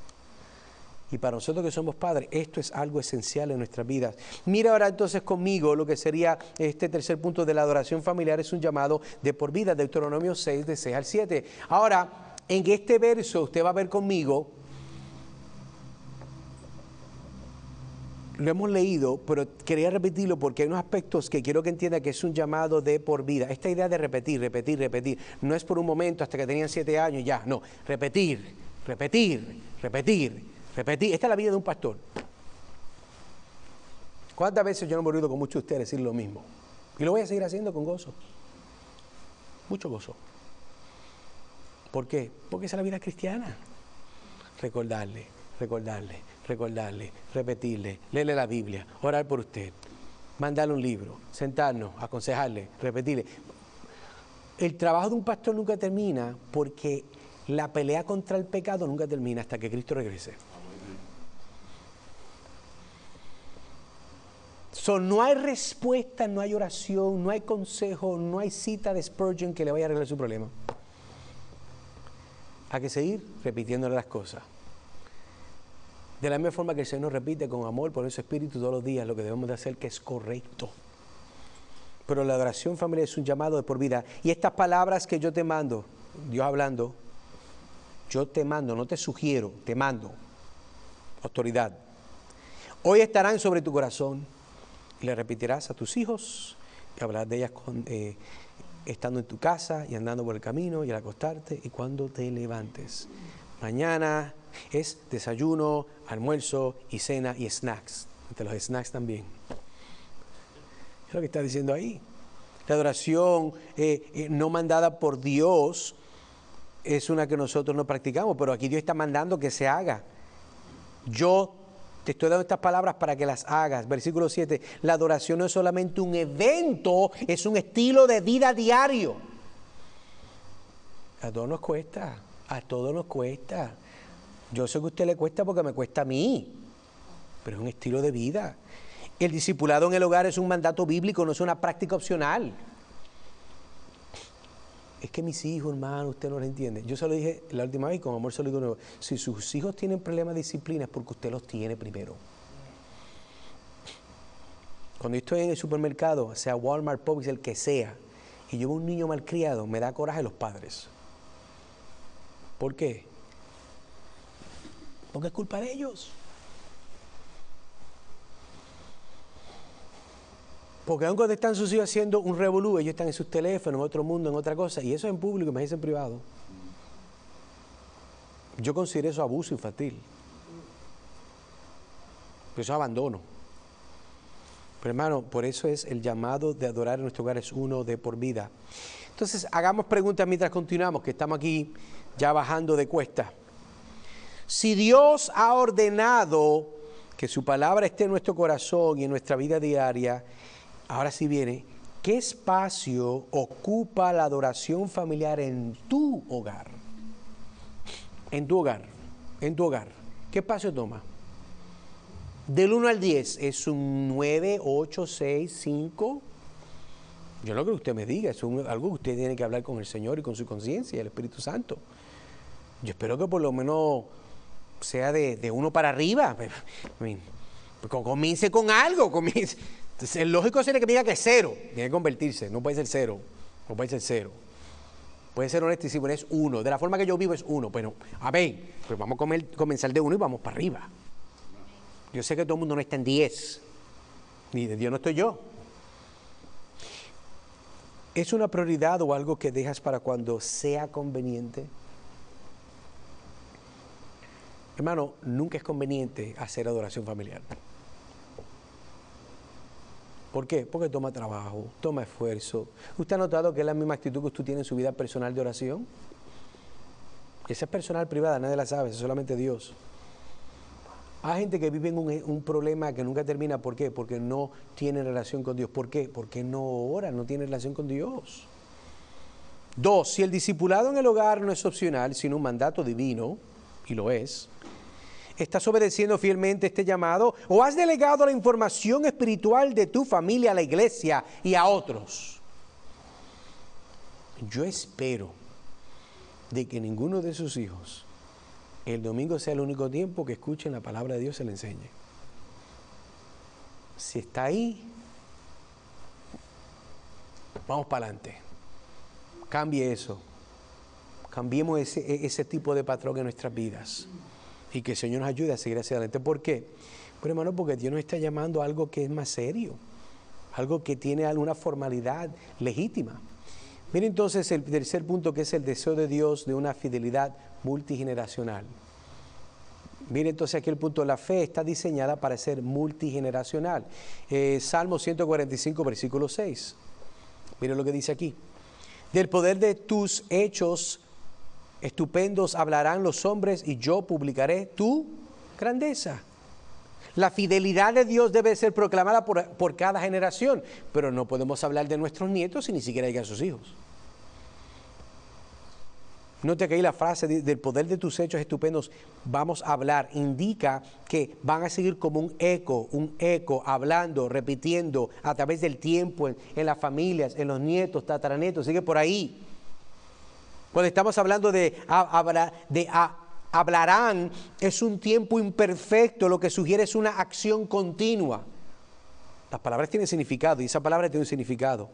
Y para nosotros que somos padres, esto es algo esencial en nuestras vidas. Mira ahora entonces conmigo lo que sería este tercer punto de la adoración familiar, es un llamado de por vida, Deuteronomio 6, de 6 al 7. Ahora, en este verso usted va a ver conmigo lo hemos leído, pero quería repetirlo porque hay unos aspectos que quiero que entienda que es un llamado de por vida. Esta idea de repetir, repetir, repetir, no es por un momento hasta que tenían 7 años ya, no, repetir, repetir, repetir, repetir. Esta es la vida de un pastor. ¿Cuántas veces yo no me he oído con muchos de ustedes decir lo mismo? Y lo voy a seguir haciendo con gozo. Mucho gozo. ¿Por qué? Porque esa es la vida cristiana. Recordarle, recordarle, recordarle, repetirle, leerle la Biblia, orar por usted, mandarle un libro, sentarnos, aconsejarle, repetirle. El trabajo de un pastor nunca termina porque la pelea contra el pecado nunca termina hasta que Cristo regrese. No hay respuesta, no hay oración, no hay consejo, no hay cita de Spurgeon que le vaya a arreglar su problema. Hay que seguir repitiéndole las cosas. De la misma forma que el Señor nos repite con amor por ese espíritu todos los días lo que debemos de hacer, que es correcto. Pero la adoración familiar es un llamado de por vida. Y estas palabras que yo te mando, Dios hablando, yo te mando, no te sugiero, te mando. Autoridad. Hoy estarán sobre tu corazón y le repetirás a tus hijos y hablarás de ellas estando en tu casa y andando por el camino y al acostarte y cuando te levantes. Mañana es desayuno, almuerzo y cena y snacks. Entre los snacks también. Es lo que está diciendo ahí. La adoración no mandada por Dios es una que nosotros no practicamos, pero aquí Dios está mandando que se haga. Yo te estoy dando estas palabras para que las hagas. Versículo 7. La adoración no es solamente un evento, es un estilo de vida diario. A todos nos cuesta. A todos nos cuesta. Yo sé que a usted le cuesta porque me cuesta a mí. Pero es un estilo de vida. El discipulado en el hogar es un mandato bíblico, no es una práctica opcional. Es que mis hijos, hermano, usted no lo entiende. Yo se lo dije la última vez y con amor se lo digo de nuevo. Si sus hijos tienen problemas de disciplina es porque usted los tiene primero. Cuando yo estoy en el supermercado, sea Walmart, Publix, el que sea, y yo veo un niño malcriado, me da coraje los padres. ¿Por qué? Porque es culpa de ellos. Porque aun cuando están sus hijos haciendo un revolú, ellos están en sus teléfonos, en otro mundo, en otra cosa, y eso es en público, imagínense en privado. Yo considero eso abuso infantil. Eso es abandono. Pero hermano, por eso es el llamado de adorar en nuestro hogar es uno de por vida. Entonces, hagamos preguntas mientras continuamos, que estamos aquí ya bajando de cuesta. Si Dios ha ordenado que su palabra esté en nuestro corazón y en nuestra vida diaria, ahora sí viene, ¿qué espacio ocupa la adoración familiar en tu hogar? En tu hogar, en tu hogar. ¿Qué espacio toma? Del 1 al 10, ¿es un 9, 8, 6, 5? Yo no creo que usted me diga, es algo que usted tiene que hablar con el Señor y con su conciencia y el Espíritu Santo. Yo espero que por lo menos sea de 1 para arriba. Comience con algo, comience. Entonces, el lógico sería que me diga que es 0. Tiene que convertirse, no puede ser 0. No puede ser 0. Puede ser honesto y decir, bueno, es 1. De la forma que yo vivo es 1. Bueno, a ver, pues vamos a comenzar de 1 y vamos para arriba. Yo sé que todo el mundo no está en 10. Ni de Dios no estoy yo. ¿Es una prioridad o algo que dejas para cuando sea conveniente? Hermano, nunca es conveniente hacer adoración familiar. ¿Por qué? Porque toma trabajo, toma esfuerzo. ¿Usted ha notado que es la misma actitud que usted tiene en su vida personal de oración? Esa es personal, privada, nadie la sabe, es solamente Dios. Hay gente que vive en un problema que nunca termina. ¿Por qué? Porque no tiene relación con Dios. ¿Por qué? Porque no ora, no tiene relación con Dios. 2. Si el discipulado en el hogar no es opcional, sino un mandato divino, y lo es, ¿estás obedeciendo fielmente este llamado o has delegado la información espiritual de tu familia a la iglesia y a otros? Yo espero de que ninguno de sus hijos el domingo sea el único tiempo que escuchen la palabra de Dios y se le enseñe. Si está ahí, vamos para adelante. Cambie eso. Cambiemos ese tipo de patrón en nuestras vidas. Y que el Señor nos ayude a seguir hacia adelante. ¿Por qué? Pero hermano, porque Dios nos está llamando a algo que es más serio, algo que tiene alguna formalidad legítima. Mire entonces el tercer punto, que es el deseo de Dios de una fidelidad multigeneracional. Mire entonces aquí el punto, la fe está diseñada para ser multigeneracional. Salmo 145, versículo 6. Mire lo que dice aquí. Del poder de tus hechos estupendos hablarán los hombres y yo publicaré tu grandeza. La fidelidad de Dios debe ser proclamada por cada generación, pero no podemos hablar de nuestros nietos si ni siquiera llegan a sus hijos. Note que ahí la frase del poder de tus hechos estupendos, vamos a hablar, indica que van a seguir como un eco, hablando, repitiendo a través del tiempo, en las familias, en los nietos, tataranietos, sigue por ahí. Cuando estamos hablando hablarán, es un tiempo imperfecto, lo que sugiere es una acción continua. Las palabras tienen significado y esa palabra tiene un significado.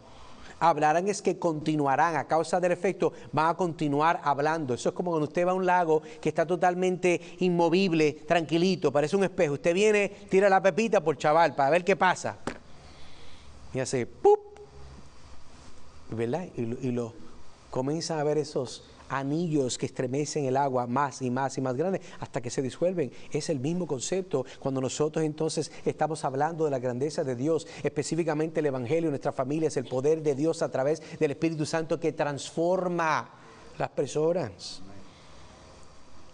Hablarán es que continuarán, a causa del efecto, van a continuar hablando. Eso es como cuando usted va a un lago que está totalmente inmovible, tranquilito, parece un espejo. Usted viene, tira la pepita por chaval para ver qué pasa. Y hace ¡pup! ¿Verdad? Y lo comienzan a ver esos anillos que estremecen el agua más y más y más grandes hasta que se disuelven. Es el mismo concepto cuando nosotros entonces estamos hablando de la grandeza de Dios, específicamente el Evangelio, nuestra familia es el poder de Dios a través del Espíritu Santo que transforma las personas.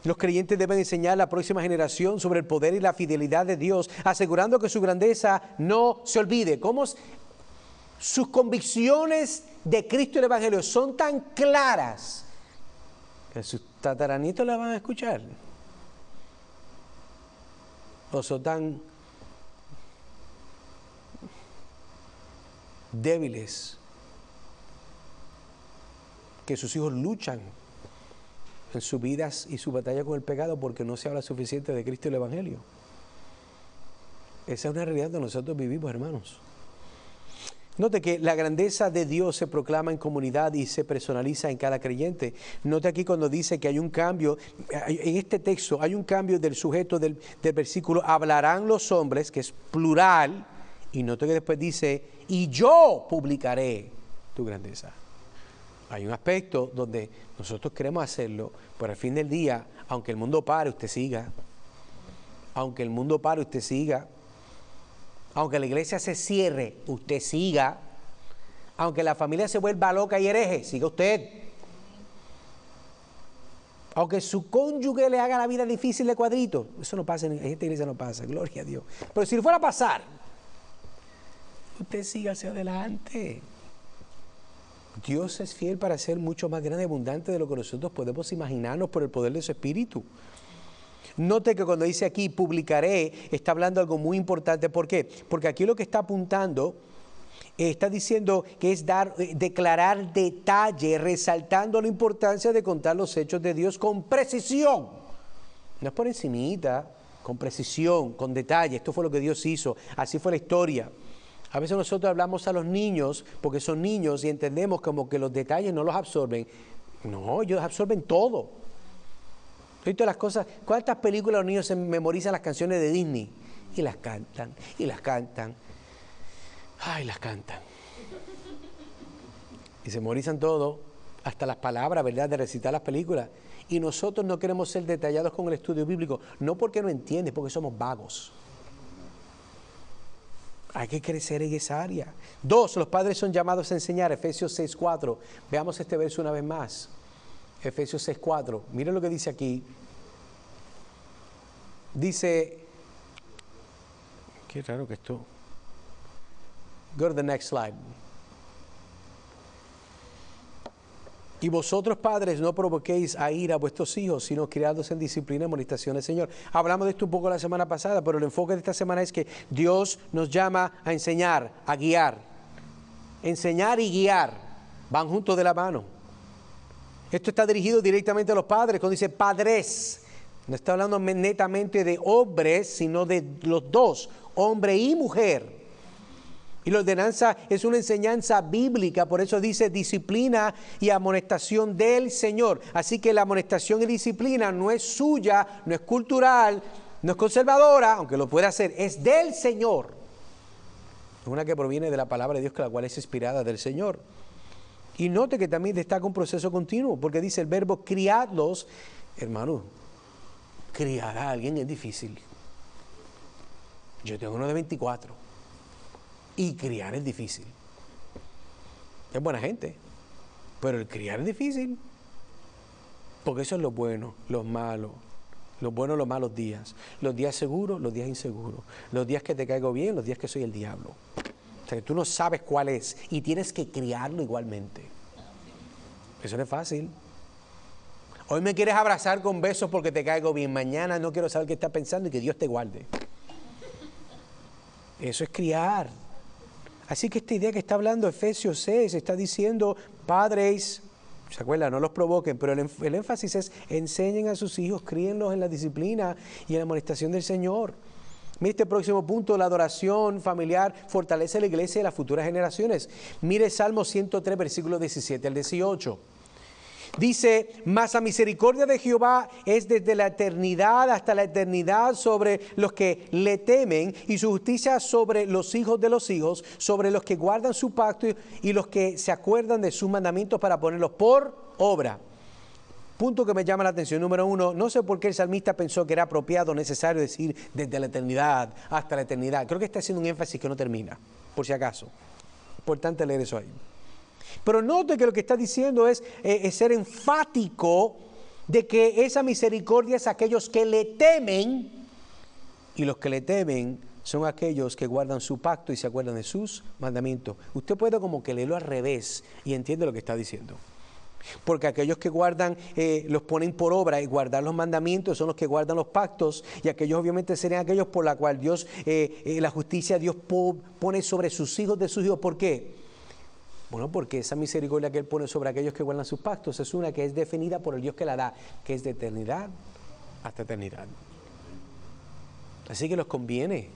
Los creyentes deben enseñar a la próxima generación sobre el poder y la fidelidad de Dios, asegurando que su grandeza no se olvide. ¿Cómo? Sus convicciones de Cristo y el Evangelio son tan claras que sus tataranitos la van a escuchar. O son tan débiles que sus hijos luchan en sus vidas y su batalla con el pecado porque no se habla suficiente de Cristo y el Evangelio. Esa es una realidad donde nosotros vivimos, hermanos. Note que la grandeza de Dios se proclama en comunidad y se personaliza en cada creyente. Note aquí cuando dice que hay un cambio, en este texto hay un cambio del sujeto del versículo, hablarán los hombres, que es plural, y note que después dice, y yo publicaré tu grandeza. Hay un aspecto donde nosotros queremos hacerlo, pero al fin del día, aunque el mundo pare, usted siga. Aunque el mundo pare, usted siga. Aunque la iglesia se cierre, usted siga. Aunque la familia se vuelva loca y hereje, siga usted. Aunque su cónyuge le haga la vida difícil de cuadrito, eso no pasa, en esta iglesia no pasa, gloria a Dios. Pero si fuera a pasar, usted siga hacia adelante. Dios es fiel para ser mucho más grande y abundante de lo que nosotros podemos imaginarnos por el poder de su Espíritu. Note que cuando dice aquí, publicaré, está hablando algo muy importante. ¿Por qué? Porque aquí lo que está apuntando, está diciendo que es declarar detalle, resaltando la importancia de contar los hechos de Dios con precisión. No es por encimita, con precisión, con detalle. Esto fue lo que Dios hizo, así fue la historia. A veces nosotros hablamos a los niños, porque son niños y entendemos como que los detalles no los absorben. No, ellos absorben todo. Todas las cosas, ¿cuántas películas los niños se memorizan las canciones de Disney? Y las cantan, y las cantan. Ay, las cantan. Y se memorizan todo, hasta las palabras, ¿verdad?, de recitar las películas. Y nosotros no queremos ser detallados con el estudio bíblico, no porque no entiendes, porque somos vagos. Hay que crecer en esa área. 2, los padres son llamados a enseñar, Efesios 6:4. Veamos este verso una vez más. Efesios 6:4. Miren lo que dice aquí. Dice, qué raro que esto. Go to the next slide. Y vosotros, padres, no provoquéis a ira a vuestros hijos, sino criadlos en disciplina y amonestación del Señor. Hablamos de esto un poco la semana pasada, pero el enfoque de esta semana es que Dios nos llama a enseñar, a guiar. Enseñar y guiar van juntos de la mano. Esto está dirigido directamente a los padres, cuando dice padres. No está hablando netamente de hombres, sino de los dos, hombre y mujer. Y la ordenanza es una enseñanza bíblica, por eso dice disciplina y amonestación del Señor. Así que la amonestación y disciplina no es suya, no es cultural, No es conservadora, aunque lo puede hacer, es del Señor. Es una que proviene de la palabra de Dios, la cual es inspirada del Señor. Y note que también destaca un proceso continuo, porque dice el verbo criadlos. Hermano, criar a alguien es difícil. Yo tengo uno de 24 y criar es difícil. Es buena gente, pero el criar es difícil, porque eso es lo bueno, los malos. Los buenos, los malos días. Los días seguros, los días inseguros. Los días que te caigo bien, los días que soy el diablo. O sea, que tú no sabes cuál es y tienes que criarlo igualmente. Eso no es fácil. Hoy me quieres abrazar con besos porque te caigo bien. Mañana no quiero saber qué estás pensando y que Dios te guarde. Eso es criar. Así que esta idea que está hablando Efesios 6 está diciendo, padres, ¿se acuerdan? No los provoquen, pero el énfasis es enseñen a sus hijos, críenlos en la disciplina y en la amonestación del Señor. Mire este próximo punto, la adoración familiar fortalece la iglesia y las futuras generaciones. Mire Salmo 103, versículos 17 al 18. Dice, mas la misericordia de Jehová es desde la eternidad hasta la eternidad sobre los que le temen, y su justicia sobre los hijos de los hijos, sobre los que guardan su pacto y los que se acuerdan de sus mandamientos para ponerlos por obra. Punto que me llama la atención. Número 1, no sé por qué el salmista pensó que era apropiado o necesario decir desde la eternidad hasta la eternidad. Creo que está haciendo un énfasis que no termina, por si acaso. Importante leer eso ahí. Pero note que lo que está diciendo es ser enfático de que esa misericordia es aquellos que le temen, y los que le temen son aquellos que guardan su pacto y se acuerdan de sus mandamientos. Usted puede como que leerlo al revés y entiende lo que está diciendo. Porque aquellos que guardan, los ponen por obra, y guardar los mandamientos son los que guardan los pactos, y aquellos obviamente serían aquellos por la cual Dios, la justicia Dios pone sobre sus hijos de sus hijos. ¿Por qué? Bueno, porque esa misericordia que Él pone sobre aquellos que guardan sus pactos es una que es definida por el Dios que la da, que es de eternidad hasta eternidad. Así que nos conviene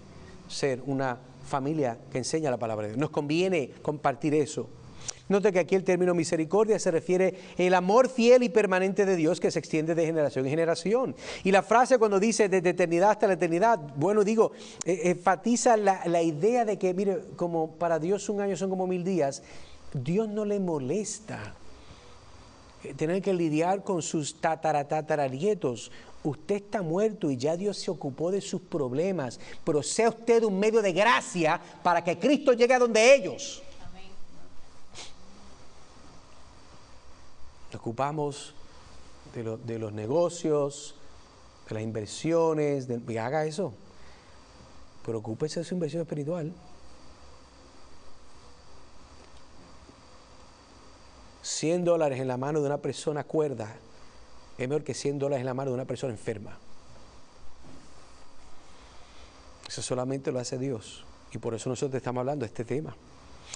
ser una familia que enseña la palabra de Dios. Nos conviene compartir eso. Note que aquí el término misericordia se refiere al amor fiel y permanente de Dios que se extiende de generación en generación. Y la frase cuando dice desde eternidad hasta la eternidad, bueno, digo, enfatiza la idea de que, mire, como para Dios un año son como 1000 días, Dios no le molesta tener que lidiar con sus tataranietos. Usted está muerto y ya Dios se ocupó de sus problemas, pero sea usted un medio de gracia para que Cristo llegue a donde ellos. Amén. Nos ocupamos de los negocios, de las inversiones, y haga eso, pero ocúpese de su inversión espiritual. $100 en la mano de una persona cuerda es mejor que $100 en la mano de una persona enferma. Eso solamente lo hace Dios, y por eso nosotros estamos hablando de este tema.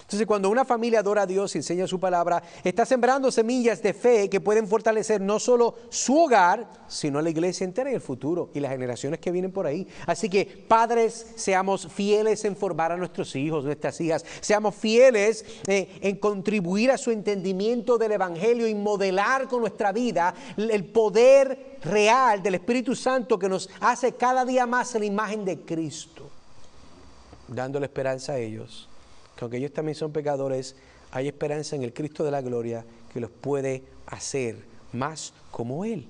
Entonces, cuando una familia adora a Dios y enseña su palabra, está sembrando semillas de fe que pueden fortalecer no solo su hogar, sino la iglesia entera y el futuro y las generaciones que vienen por ahí. Así que, padres, seamos fieles en formar a nuestros hijos, nuestras hijas. Seamos fieles en contribuir a su entendimiento del Evangelio y modelar con nuestra vida el poder real del Espíritu Santo que nos hace cada día más la imagen de Cristo, dándole esperanza a ellos. Que aunque ellos también son pecadores, hay esperanza en el Cristo de la gloria que los puede hacer más como Él.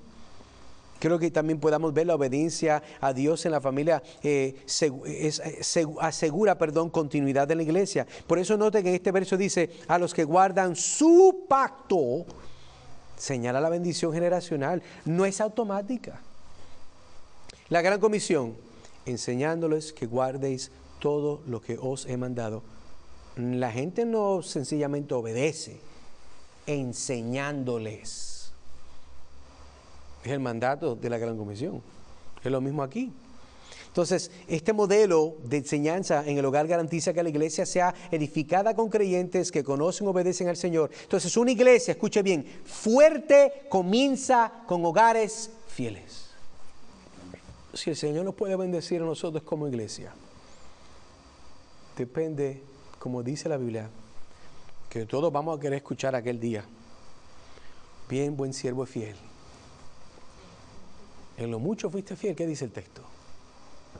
Creo que también podamos ver la obediencia a Dios en la familia, asegura continuidad de la iglesia. Por eso note que en este verso dice, a los que guardan su pacto, señala la bendición generacional, no es automática. La gran comisión, enseñándoles que guardéis todo lo que os he mandado. La gente no sencillamente obedece, enseñándoles. Es el mandato de la Gran Comisión. Es lo mismo aquí. Entonces, este modelo de enseñanza en el hogar garantiza que la iglesia sea edificada con creyentes que conocen y obedecen al Señor. Entonces, una iglesia, escuche bien, fuerte comienza con hogares fieles. Si el Señor nos puede bendecir a nosotros como iglesia, depende, como dice la Biblia, que todos vamos a querer escuchar aquel día. Bien, buen siervo y fiel. En lo mucho fuiste fiel, ¿qué dice el texto?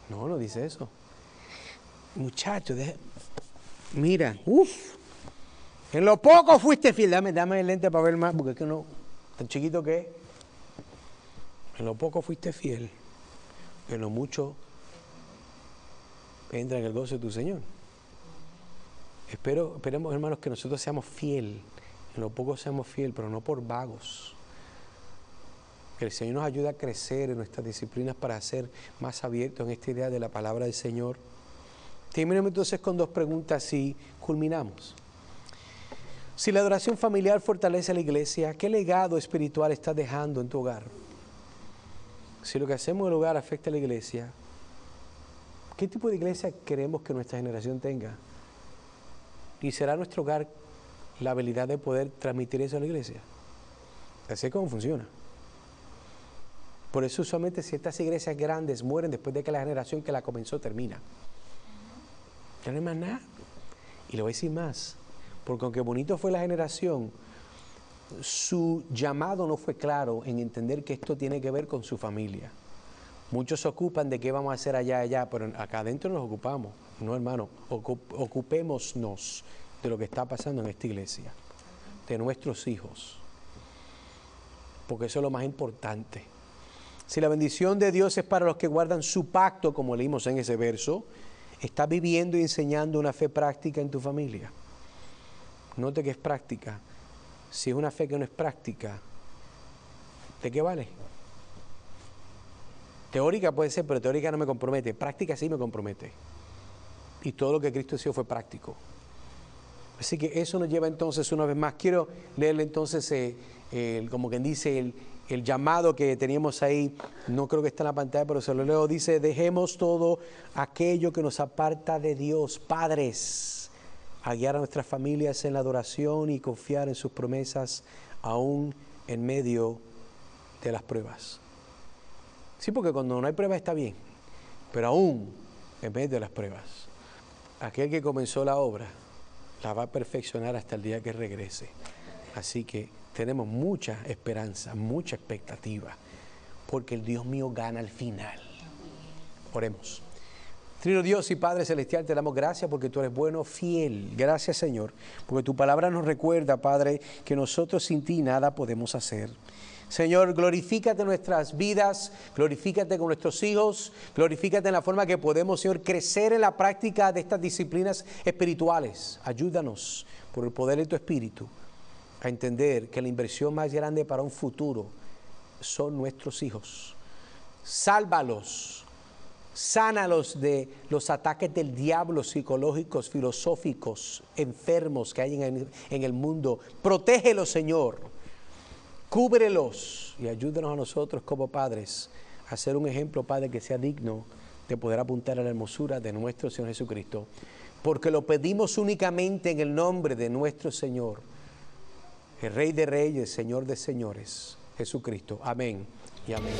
No, no dice eso. Muchacho, mira, uff. En lo poco fuiste fiel. Dame el lente para ver más, porque es que no, tan chiquito que es. En lo poco fuiste fiel. En lo mucho entra en el gozo de tu Señor. Esperemos, hermanos, que nosotros seamos fiel. En lo poco seamos fiel, pero no por vagos. Que el Señor nos ayude a crecer en nuestras disciplinas para ser más abiertos en esta idea de la palabra del Señor. Terminemos entonces con 2 preguntas y culminamos. Si la adoración familiar fortalece a la iglesia, ¿qué legado espiritual estás dejando en tu hogar? Si lo que hacemos en el hogar afecta a la iglesia, ¿qué tipo de iglesia queremos que nuestra generación tenga? ¿Y será nuestro hogar la habilidad de poder transmitir eso a la iglesia? Así es como funciona. Por eso usualmente ciertas iglesias grandes mueren después de que la generación que la comenzó termina. Ya no hay más nada. Y le voy a decir más, porque aunque bonito fue la generación, su llamado no fue claro en entender que esto tiene que ver con su familia. Muchos se ocupan de qué vamos a hacer allá, pero acá adentro nos ocupamos. No, hermano, ocupémonos de lo que está pasando en esta iglesia, de nuestros hijos, porque eso es lo más importante. Si la bendición de Dios es para los que guardan su pacto, como leímos en ese verso, ¿estás viviendo y enseñando una fe práctica en tu familia? Note que es práctica. Si es una fe que no es práctica, ¿de qué vale? Teórica puede ser, pero teórica no me compromete. Práctica sí me compromete. Y todo lo que Cristo hizo fue práctico. Así que eso nos lleva entonces una vez más. Quiero leerle entonces, como quien dice, el llamado que teníamos ahí. No creo que está en la pantalla, pero se lo leo. Dice, dejemos todo aquello que nos aparta de Dios, padres, a guiar a nuestras familias en la adoración y confiar en sus promesas, aún en medio de las pruebas. Sí, porque cuando no hay pruebas está bien, pero aún en medio de las pruebas, aquel que comenzó la obra la va a perfeccionar hasta el día que regrese. Así que tenemos mucha esperanza, mucha expectativa, porque el Dios mío gana al final. Oremos. Trino Dios y Padre Celestial, te damos gracias porque tú eres bueno, fiel. Gracias, Señor, porque tu palabra nos recuerda, Padre, que nosotros sin ti nada podemos hacer. Señor, glorifícate en nuestras vidas, glorifícate con nuestros hijos, glorifícate en la forma que podemos, Señor, crecer en la práctica de estas disciplinas espirituales. Ayúdanos por el poder de tu Espíritu a entender que la inversión más grande para un futuro son nuestros hijos. Sálvalos, sánalos de los ataques del diablo psicológicos, filosóficos, enfermos que hay en el mundo. Protégelos, Señor. Cúbrelos y ayúdanos a nosotros como padres a ser un ejemplo, Padre, que sea digno de poder apuntar a la hermosura de nuestro Señor Jesucristo. Porque lo pedimos únicamente en el nombre de nuestro Señor, el Rey de Reyes, Señor de Señores, Jesucristo. Amén y amén.